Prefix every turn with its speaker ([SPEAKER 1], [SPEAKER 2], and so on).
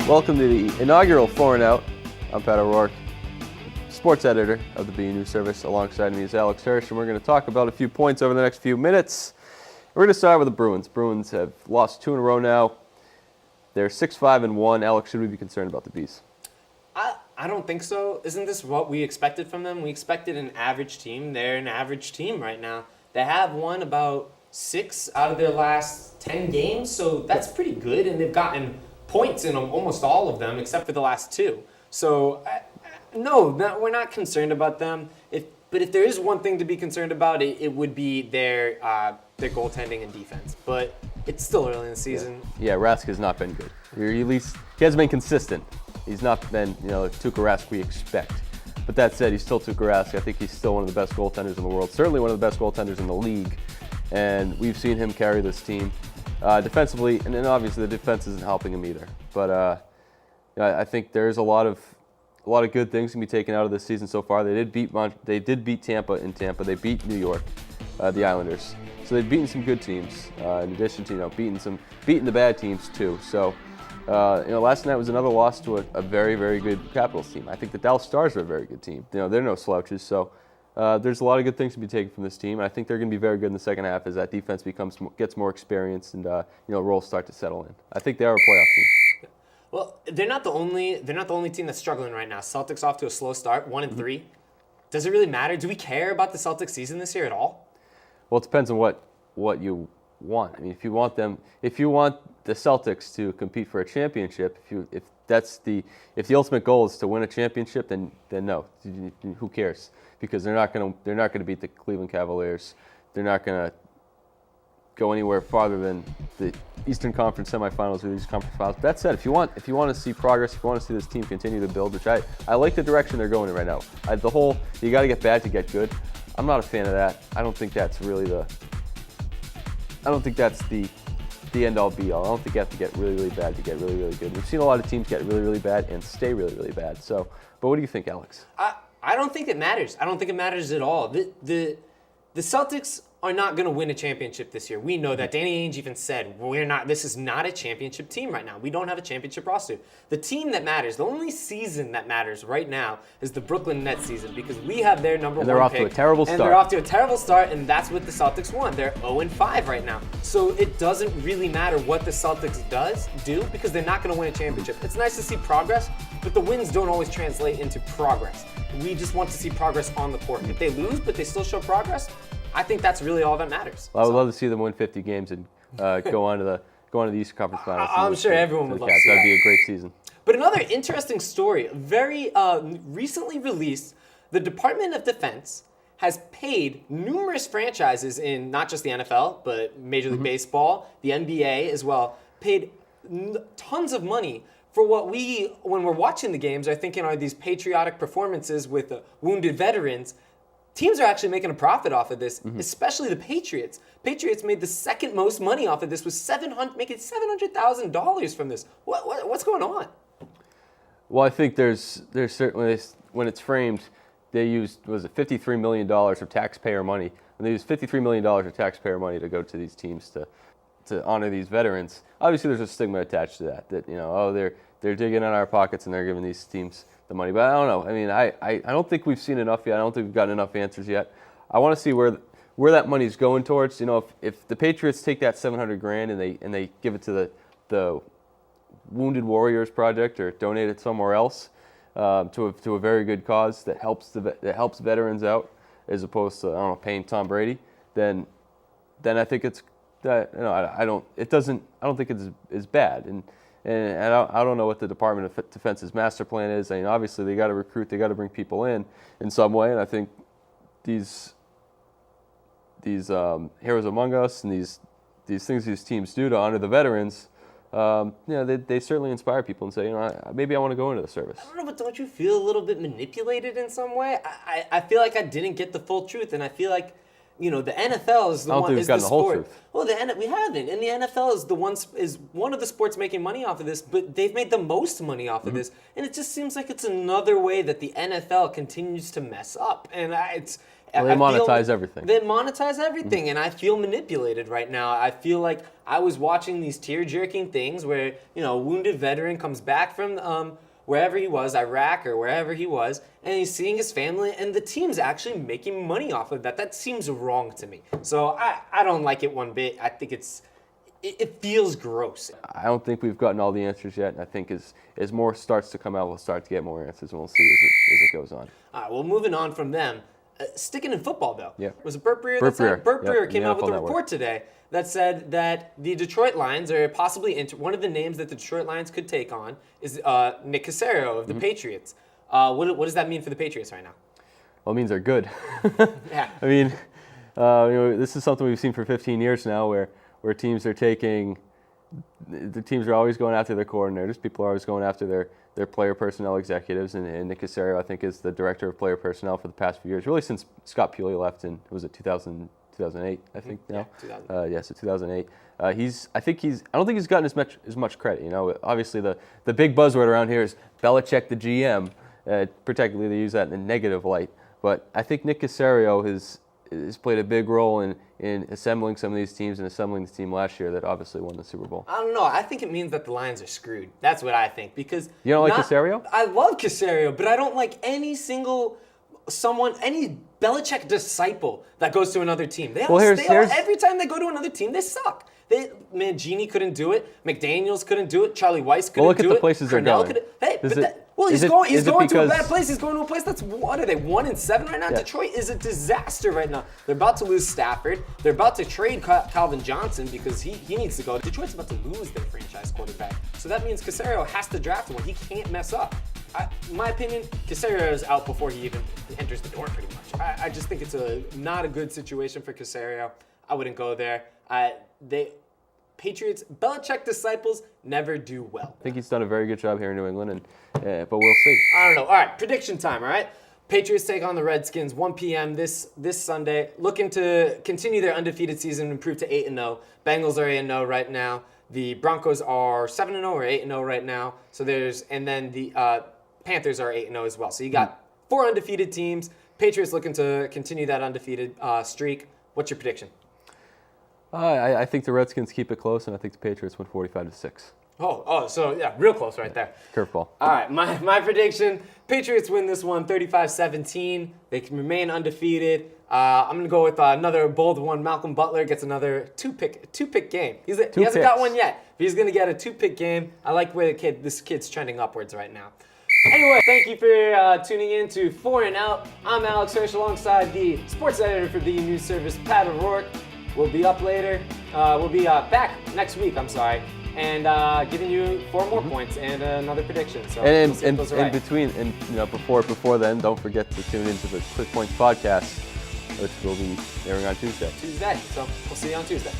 [SPEAKER 1] Welcome to the inaugural 4 and Out. I'm Pat O'Rourke, sports editor of the BU News Service. Alongside me is Alex Hirsch, and we're going to talk about a few points over the next few minutes. We're going to start with the Bruins. Bruins have lost 2 in a row now. They're 6-5-1. Alex, should we be concerned about the Bees?
[SPEAKER 2] I don't think so. Isn't this what we expected from them? We expected an average team. They're an average team right now. They have won about 6 out of their last 10 games, so that's pretty good, and they've gotten points in almost all of them except for the last 2. So, no, we're not concerned about them. But if there is one thing to be concerned about, it would be their goaltending and defense. But it's still early in the season.
[SPEAKER 1] Yeah, Rask has not been good. He hasn't been consistent. He's not been, Tuukka Rask we expect. But that said, he's still Tuukka Rask. I think he's still one of the best goaltenders in the world. Certainly one of the best goaltenders in the league. And we've seen him carry this team defensively, and then obviously the defense isn't helping him either. But I think there's a lot of good things can be taken out of this season so far. They did beat Tampa in Tampa. They beat New York, the Islanders. So they've beaten some good teams in addition to beating the bad teams too. So last night was another loss to a very, very good Capitals team. I think the Dallas Stars are a very good team. They're no slouches. So there's a lot of good things to be taken from this team. And I think they're going to be very good in the second half as that defense gets more experience and roles start to settle in. I think they are a playoff team.
[SPEAKER 2] Well, they're not the only team that's struggling right now. Celtics off to a slow start, 1-3. Does it really matter? Do we care about the Celtics season this year at all?
[SPEAKER 1] Well, it depends on what you want. I mean, if you want the Celtics to compete for a championship, if the ultimate goal is to win a championship, then no. Who cares? Because they're not going to beat the Cleveland Cavaliers. They're not going to go anywhere farther than the Eastern Conference semifinals or the Eastern Conference finals. That said, if you want to see progress, if you want to see this team continue to build, which I like the direction they're going in right now. You got to get bad to get good. I'm not a fan of that. I don't think that's the end-all be-all. I don't think you have to get really, really bad to get really, really good. We've seen a lot of teams get really, really bad and stay really, really bad. So, but what do you think, Alex?
[SPEAKER 2] I don't think it matters. I don't think it matters at all. The Celtics are not going to win a championship this year. We know that. Danny Ainge even said, this is not a championship team right now. We don't have a championship roster. The team that matters, the only season that matters right now is the Brooklyn Nets season because we have their number 1 pick.
[SPEAKER 1] And they're off to a terrible start.
[SPEAKER 2] And they're off to a terrible start, and that's what the Celtics won. They're 0-5 right now. So it doesn't really matter what the Celtics do because they're not going to win a championship. It's nice to see progress, but the wins don't always translate into progress. We just want to see progress on the court. If they lose, but they still show progress, I think that's really all that matters.
[SPEAKER 1] Well, I would love to see them win 50 games and go on to the Eastern Conference Finals.
[SPEAKER 2] I'm sure everyone would love to see that.
[SPEAKER 1] That'd be a great season.
[SPEAKER 2] But another interesting story, very recently released, the Department of Defense has paid numerous franchises in not just the NFL, but Major League Baseball, the NBA as well, paid tons of money for what when we're watching the games, are thinking are these patriotic performances with wounded veterans. Teams are actually making a profit off of this, especially the Patriots. Patriots made the second most money off of this, making $700,000 from this. What's going on?
[SPEAKER 1] Well, I think there's certainly, when it's framed, they used, $53 million of taxpayer money. And they used $53 million of taxpayer money to go to these teams to honor these veterans. Obviously, there's a stigma attached to that they're digging in our pockets and they're giving these teams the money. But I don't know. I mean, I don't think we've seen enough yet. I don't think we've gotten enough answers yet. I want to see where that money's going towards. If the Patriots take that $700,000 and they give it to the Wounded Warriors Project or donate it somewhere else to a very good cause that helps veterans out, as opposed to paying Tom Brady, then I think it's that I don't think it's bad. And I don't know what the Department of Defense's master plan is. I mean, obviously they got to recruit, they got to bring people in some way, and I think these heroes among us and these things these teams do to honor the veterans, they certainly inspire people and say, maybe I want to go into the service.
[SPEAKER 2] I don't know, but don't you feel a little bit manipulated in some way? I feel like I didn't get the full truth, and I feel like the NFL is the sport. Well, we haven't, and the NFL is one of the sports making money off of this, but they've made the most money off of this, and it just seems like it's another way that the NFL continues to mess up, and
[SPEAKER 1] Well, they monetize everything.
[SPEAKER 2] They monetize everything, and I feel manipulated right now. I feel like I was watching these tear-jerking things where, a wounded veteran comes back from wherever he was, Iraq or wherever he was, and he's seeing his family, and the team's actually making money off of that. That seems wrong to me. So I don't like it one bit. I think it feels gross.
[SPEAKER 1] I don't think we've gotten all the answers yet. I think as more starts to come out, we'll start to get more answers, and we'll see as it goes on.
[SPEAKER 2] All right, well, moving on from them. Sticking in football, though.
[SPEAKER 1] Yeah.
[SPEAKER 2] Was it Burt Breer? Burt Breer came out with a report today that said that the Detroit Lions are possibly one of the names that the Detroit Lions could take on is Nick Caserio of the Patriots. What does that mean for the Patriots right now?
[SPEAKER 1] Well, it means they're good.
[SPEAKER 2] Yeah.
[SPEAKER 1] I mean, this is something we've seen for 15 years now, where teams are taking. The teams are always going after their coordinators. People are always going after their player personnel executives, and Nick Caserio, I think, is the director of player personnel for the past few years, really since Scott Puglia left in, was it 2008, I think now?
[SPEAKER 2] Yeah, 2000.
[SPEAKER 1] So 2008. I don't think he's gotten as much credit. Obviously the big buzzword around here is Belichick the GM. Particularly they use that in a negative light. But I think Nick Caserio has played a big role in assembling some of these teams and assembling the team last year that obviously won the Super Bowl.
[SPEAKER 2] I don't know. I think it means that the Lions are screwed. That's what I think. Because
[SPEAKER 1] you don't like Caserio?
[SPEAKER 2] I love Caserio, but I don't like any Belichick disciple that goes to another team. Every time they go to another team, they suck. Mangini couldn't do it. McDaniels couldn't do it. Charlie Weiss couldn't do it.
[SPEAKER 1] Look at the places they're going.
[SPEAKER 2] He's going to a bad place. He's going to a place that's, what are they, 1-7 right now?
[SPEAKER 1] Yeah.
[SPEAKER 2] Detroit is a disaster right now. They're about to lose Stafford. They're about to trade Calvin Johnson because he needs to go. Detroit's about to lose their franchise quarterback. So that means Caserio has to draft one. He can't mess up. In my opinion, Caserio is out before he even enters the door pretty much. I just think it's not a good situation for Caserio. I wouldn't go there. Patriots, Belichick disciples never do well.
[SPEAKER 1] I think he's done a very good job here in New England, but we'll see.
[SPEAKER 2] I don't know. All right, prediction time, all right? Patriots take on the Redskins 1 p.m. this Sunday, looking to continue their undefeated season and improve to 8-0. Bengals are 8-0 right now. The Broncos are 7-0 or 8-0 right now. And then the Panthers are 8-0 as well. So you got 4 undefeated teams. Patriots looking to continue that undefeated streak. What's your prediction?
[SPEAKER 1] I think the Redskins keep it close, and I think the Patriots win 45-6.
[SPEAKER 2] So yeah, real close right there.
[SPEAKER 1] Curveball.
[SPEAKER 2] All right, my prediction, Patriots win this one 35-17. They can remain undefeated. I'm going to go with another bold one. Malcolm Butler gets another two-pick game. He hasn't got one yet, but he's going to get a 2-pick game. I like where this kid's trending upwards right now. Anyway, thank you for tuning in to 4 and Out. I'm Alex Hirsch alongside the sports editor for the news service, Pat O'Rourke. We'll be up later. We'll be back next week, and giving you 4 more points and another prediction. So
[SPEAKER 1] before then, don't forget to tune into the Quick Points podcast, which will be airing on Tuesday.
[SPEAKER 2] So we'll see you on Tuesday.